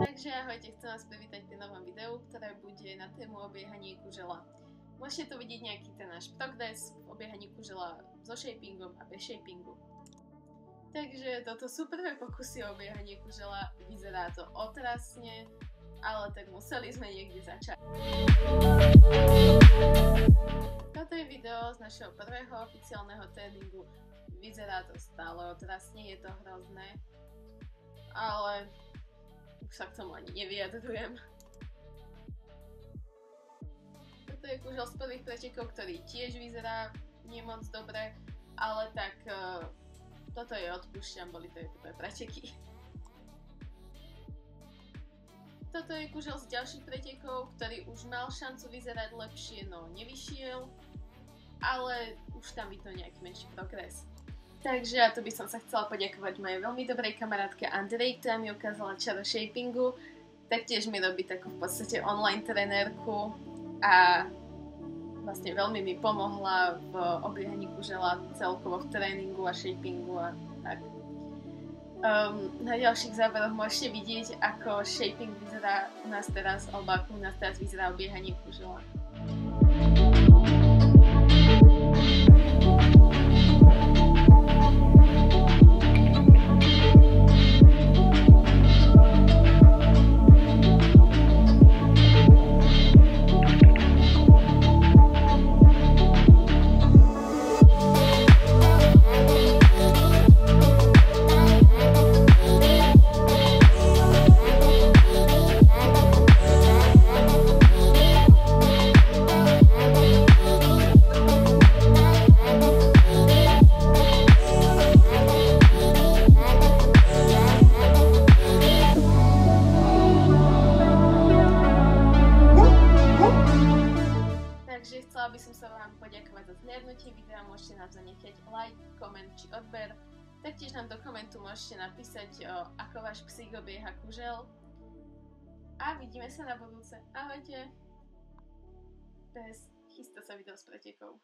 Takže ahojte, chcem vás privítať pri novom videu, ktoré bude na tému obiehanie kužela. Môžete tu vidieť nejaký ten náš progres v obiehaní kužela so shapingom a bez shapingu. Takže toto sú prvé pokusy o obiehanie kužela, vyzerá to otrasne, ale tak museli sme niekde začať. Toto je video z našeho prvého oficiálneho tréningu. Vyzerá to stále otrasne, je to hrozné, ale už sa k tomu ani nevyjadrujem. Toto je kužel z prvých pretekov, ktorý tiež vyzerá nie moc dobre, ale tak toto je odpúšťam, boli to prvé preteky. Toto je kužel z ďalších pretekov, ktorý už mal šancu vyzerať lepšie, no nevyšiel, ale už tam vidno nejaký menší progres. Takže ja tu by som sa chcela poďakovať mojej veľmi dobrej kamarátke Andrej, ktorá mi ukázala čaro shapingu. Taktiež mi robí takú v podstate online trenérku a vlastne veľmi mi pomohla v obiehaní kužela celkovo v tréningu a shapingu a tak. Na ďalších záberoch môžete vidieť, ako shaping vyzerá u nás teraz, alebo ako u nás teraz vyzerá obiehanie kužela. Chcela by som sa vám poďakovať za zhliadnutie videa, môžete nám zanechať like, koment či odber. Taktiež nám do komentu môžete napísať, ako váš psík obieha kužel. A vidíme sa na budúce. Ahojte! Chystá sa video z pretekov.